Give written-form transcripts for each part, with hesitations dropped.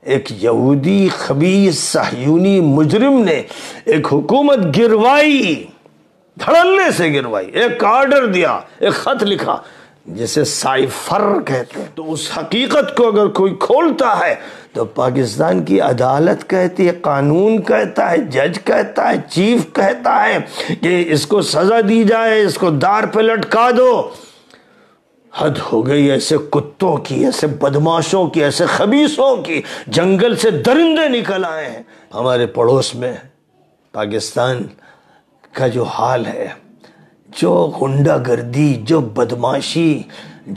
ایک یہودی خبیث صہیونی مجرم نے ایک حکومت گروائی، دھڑلے سے گروائی، ایک آرڈر دیا، ایک خط لکھا جسے سائفر کہتے ہیں۔ تو اس حقیقت کو اگر کوئی کھولتا ہے تو پاکستان کی عدالت کہتی ہے، قانون کہتا ہے، جج کہتا ہے، چیف کہتا ہے کہ اس کو سزا دی جائے، اس کو دار پہ لٹکا دو۔ حد ہو گئی ایسے کتوں کی، ایسے بدماشوں کی، ایسے خبیثوں کی۔ جنگل سے درندے نکل آئے ہیں۔ ہمارے پڑوس میں پاکستان کا جو حال ہے، جو غنڈہ گردی، جو بدماشی،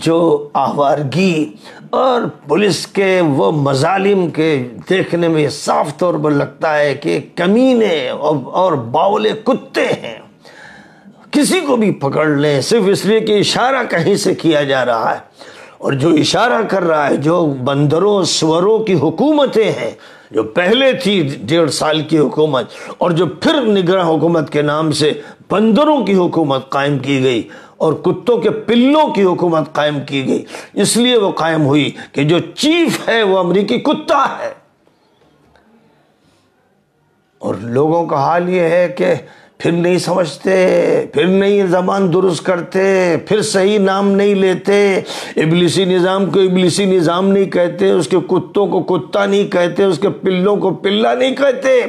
جو آوارگی اور پولیس کے وہ مظالم کے دیکھنے میں صاف طور پر لگتا ہے کہ کمینے اور باولے کتے ہیں۔ کسی کو بھی پکڑ لیں صرف اس لیے کہ اشارہ کہیں سے کیا جا رہا ہے، اور جو اشارہ کر رہا ہے، جو بندروں سوروں کی حکومتیں ہیں، جو پہلے تھی 1.5 سال کی حکومت، اور جو پھر نگراں حکومت کے نام سے بندروں کی حکومت قائم کی گئی اور کتوں کے پلوں کی حکومت قائم کی گئی، اس لیے وہ قائم ہوئی کہ جو چیف ہے وہ امریکی کتا ہے۔ اور لوگوں کا حال یہ ہے کہ پھر نہیں سمجھتے، پھر نہیں زبان درست کرتے، پھر صحیح نام نہیں لیتے، ابلیسی نظام کو ابلیسی نظام نہیں کہتے، اس کے کتوں کو کتا نہیں کہتے، اس کے پلوں کو پلہ نہیں کہتے،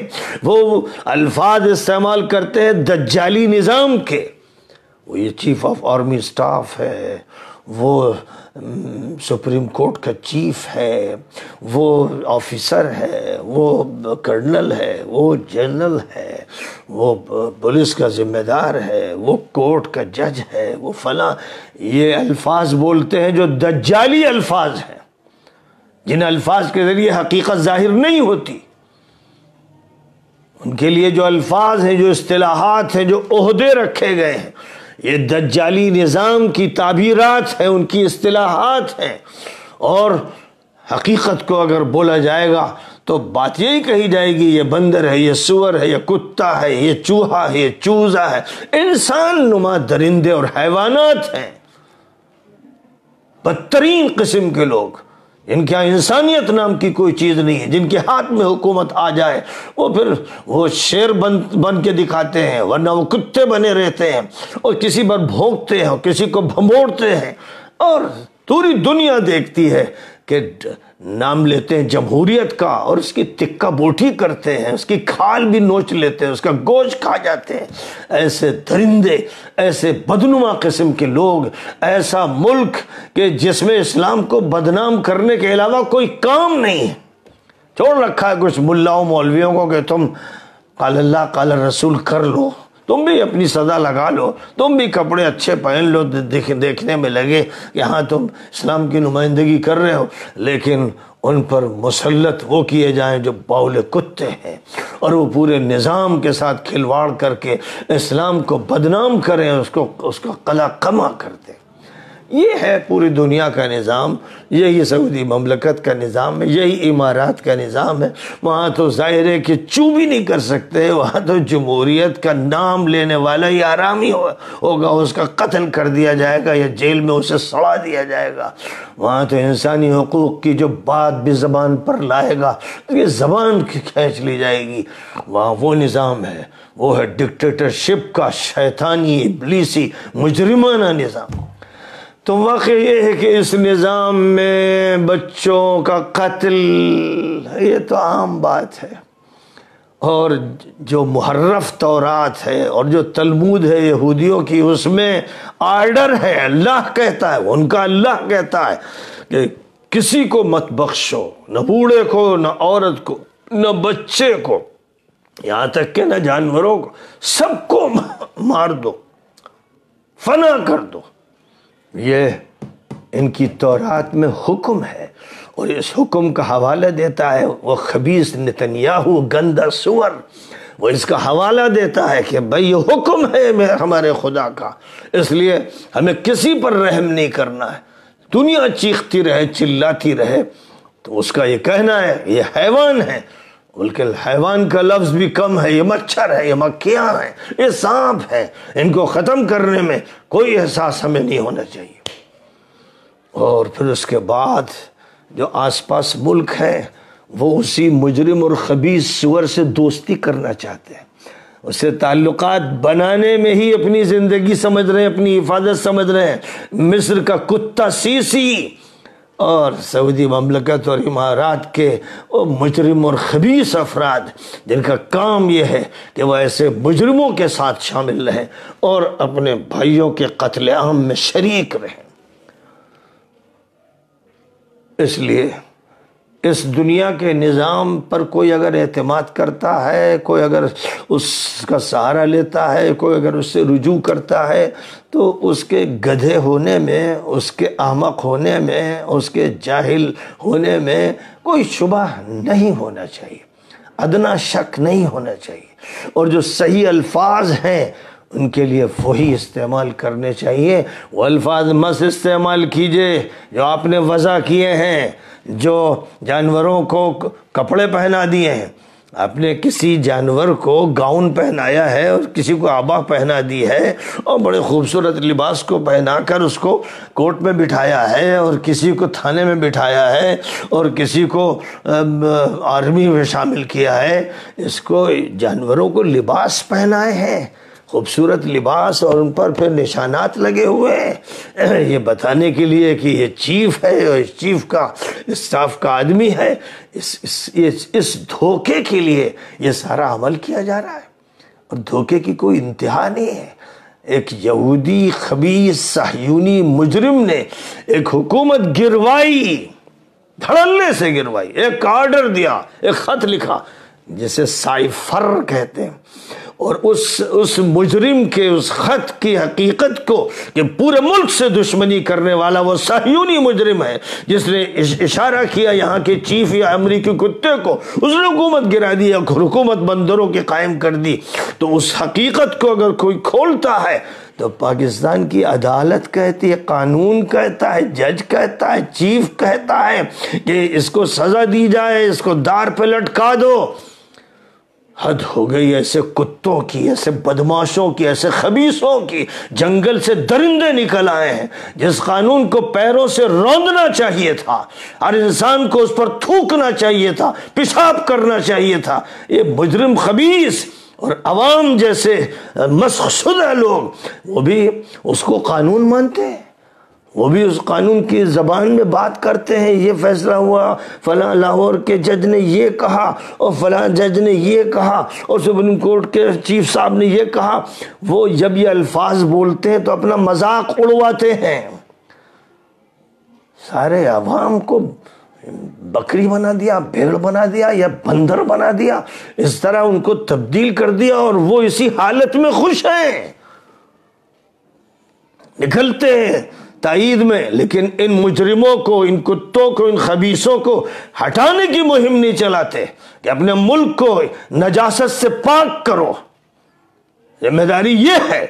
وہ الفاظ استعمال کرتے ہیں دجالی نظام کے۔ وہ یہ چیف آف آرمی سٹاف ہے، وہ سپریم کورٹ کا چیف ہے، وہ آفیسر ہے، وہ کرنل ہے، وہ جنرل ہے، وہ پولیس کا ذمہ دار ہے، وہ کورٹ کا جج ہے، وہ فلاں۔ یہ الفاظ بولتے ہیں جو دجالی الفاظ ہیں، جن الفاظ کے ذریعے حقیقت ظاہر نہیں ہوتی۔ ان کے لیے جو الفاظ ہیں، جو اصطلاحات ہیں، جو عہدے رکھے گئے ہیں، یہ دجالی نظام کی تعبیرات ہیں، ان کی اصطلاحات ہیں۔ اور حقیقت کو اگر بولا جائے گا تو بات یہی کہی جائے گی، یہ بندر ہے، یہ سور ہے، یہ کتا ہے، یہ چوہا ہے، یہ چوزا ہے۔ انسان نما درندے اور حیوانات ہیں، بدترین قسم کے لوگ، جن کے انسانیت نام کی کوئی چیز نہیں ہے، جن کے ہاتھ میں حکومت آ جائے وہ پھر وہ شیر بن کے دکھاتے ہیں، ورنہ وہ کتے بنے رہتے ہیں، اور کسی پر بھونکتے ہیں اور کسی کو بھموڑتے ہیں، اور پوری دنیا دیکھتی ہے کہ نام لیتے ہیں جمہوریت کا اور اس کی تکہ بوٹی کرتے ہیں، اس کی کھال بھی نوچ لیتے ہیں، اس کا گوشت کھا جاتے ہیں۔ ایسے درندے، ایسے بدنما قسم کے لوگ، ایسا ملک کہ جس میں اسلام کو بدنام کرنے کے علاوہ کوئی کام نہیں ہے۔ چھوڑ رکھا ہے کچھ ملاؤں مولویوں کو کہ تم قال اللہ قال رسول کر لو، تم بھی اپنی سزا لگا لو، تم بھی کپڑے اچھے پہن لو، دیکھنے میں لگے کہ ہاں تم اسلام کی نمائندگی کر رہے ہو، لیکن ان پر مسلط وہ کیے جائیں جو باول کتے ہیں، اور وہ پورے نظام کے ساتھ کھلواڑ کر کے اسلام کو بدنام کریں، اس کا قلع قمع کر دیں۔ یہ ہے پوری دنیا کا نظام، یہی سعودی مملکت کا نظام ہے، یہی امارات کا نظام ہے۔ وہاں تو ظاہر ہے کہ چو بھی نہیں کر سکتے، وہاں تو جمہوریت کا نام لینے والا ہی آرامی ہوگا، اس کا قتل کر دیا جائے گا یا جیل میں اسے سڑا دیا جائے گا۔ وہاں تو انسانی حقوق کی جو بات بھی زبان پر لائے گا یہ زبان کھینچ لی جائے گی۔ وہاں وہ نظام ہے، وہ ہے ڈکٹیٹرشپ کا شیطانی ابلیسی مجرمانہ نظام۔ تو واقع یہ ہے کہ اس نظام میں بچوں کا قتل یہ تو عام بات ہے، اور جو محرف تورات ہے اور جو تلمود ہے یہودیوں کی، اس میں آرڈر ہے، اللہ کہتا ہے، ان کا اللہ کہتا ہے کہ کسی کو مت بخشو، نہ بوڑھے کو، نہ عورت کو، نہ بچے کو، یہاں تک کہ نہ جانوروں کو، سب کو مار دو، فنا کر دو۔ یہ ان کی تورات میں حکم ہے، اور اس حکم کا حوالہ دیتا ہے وہ خبیث نتنیاہو، گندا سور، وہ اس کا حوالہ دیتا ہے کہ بھئی یہ حکم ہے ہمارے خدا کا، اس لیے ہمیں کسی پر رحم نہیں کرنا ہے۔ دنیا چیختی رہے، چلاتی رہے، تو اس کا یہ کہنا ہے یہ حیوان ہے، بلکہ حیوان کا لفظ بھی کم ہے، یہ مچھر ہے، یہ مکھیاں ہیں، یہ سانپ ہے، ان کو ختم کرنے میں کوئی احساس ہمیں نہیں ہونا چاہیے۔ اور پھر اس کے بعد جو آس پاس ملک ہیں وہ اسی مجرم اور خبیث سور سے دوستی کرنا چاہتے ہیں، اس سے تعلقات بنانے میں ہی اپنی زندگی سمجھ رہے ہیں، اپنی حفاظت سمجھ رہے ہیں۔ مصر کا کتا سیسی اور سعودی مملکت اور امارات کے وہ مجرم اور خبیث افراد جن کا کام یہ ہے کہ وہ ایسے مجرموں کے ساتھ شامل رہیں اور اپنے بھائیوں کے قتل عام میں شریک رہیں۔ اس لیے اس دنیا کے نظام پر کوئی اگر اعتماد کرتا ہے، کوئی اگر اس کا سہارا لیتا ہے، کوئی اگر اس سے رجوع کرتا ہے، تو اس کے گدھے ہونے میں، اس کے احمق ہونے میں، اس کے جاہل ہونے میں کوئی شبہ نہیں ہونا چاہیے، ادنا شک نہیں ہونا چاہیے، اور جو صحیح الفاظ ہیں ان کے لیے وہی استعمال کرنے چاہیے۔ وہ الفاظ مت استعمال کیجئے جو آپ نے وضع کیے ہیں، جو جانوروں کو کپڑے پہنا دیے ہیں۔ آپ نے کسی جانور کو گاؤن پہنایا ہے اور کسی کو آبا پہنا دی ہے اور بڑے خوبصورت لباس کو پہنا کر اس کو کورٹ میں بٹھایا ہے، اور کسی کو تھانے میں بٹھایا ہے، اور کسی کو آرمی میں شامل کیا ہے۔ اس کو جانوروں کو لباس پہنائے ہیں، خوبصورت لباس، اور ان پر پھر نشانات لگے ہوئے ہیں، یہ بتانے کے لیے کہ یہ چیف ہے اور اس چیف کا اسٹاف کا آدمی ہے۔ اس دھوکے کے لیے یہ سارا عمل کیا جا رہا ہے، اور دھوکے کی کوئی انتہا نہیں ہے۔ ایک یہودی خبیث صہیونی مجرم نے ایک حکومت گروائی، دھڑلے سے گروائی، ایک آرڈر دیا، ایک خط لکھا جسے سائفر کہتے ہیں، اور اس مجرم کے اس خط کی حقیقت کو کہ پورے ملک سے دشمنی کرنے والا وہ صہیونی مجرم ہے جس نے اشارہ کیا یہاں کے چیف یا امریکی کتے کو، اس نے حکومت گرا دی، حکومت بندروں کی قائم کر دی۔ تو اس حقیقت کو اگر کوئی کھولتا ہے تو پاکستان کی عدالت کہتی ہے، قانون کہتا ہے، جج کہتا ہے، چیف کہتا ہے کہ اس کو سزا دی جائے، اس کو دار پہ لٹکا دو۔ حد ہو گئی ایسے کتوں کی، ایسے بدماشوں کی، ایسے خبیثوں کی۔ جنگل سے درندے نکل آئے ہیں۔ جس قانون کو پیروں سے روندنا چاہیے تھا، ہر انسان کو اس پر تھوکنا چاہیے تھا، پیشاب کرنا چاہیے تھا، یہ مجرم خبیث اور عوام جیسے مسخ شدہ لوگ وہ بھی اس کو قانون مانتے ہیں، وہ بھی اس قانون کی زبان میں بات کرتے ہیں۔ یہ فیصلہ ہوا، فلاں لاہور کے جج نے یہ کہا اور فلاں جج نے یہ کہا اور سپریم کورٹ کے چیف صاحب نے یہ کہا۔ وہ جب یہ الفاظ بولتے ہیں تو اپنا مذاق اڑواتے ہیں، سارے عوام کو بکری بنا دیا، بھیڑ بنا دیا یا بندر بنا دیا، اس طرح ان کو تبدیل کر دیا، اور وہ اسی حالت میں خوش ہیں، نکلتے ہیں تائید میں۔ لیکن ان مجرموں کو، ان کتوں کو، ان خبیثوں کو ہٹانے کی مہم نہیں چلاتے کہ اپنے ملک کو نجاست سے پاک کرو۔ ذمہ داری یہ ہے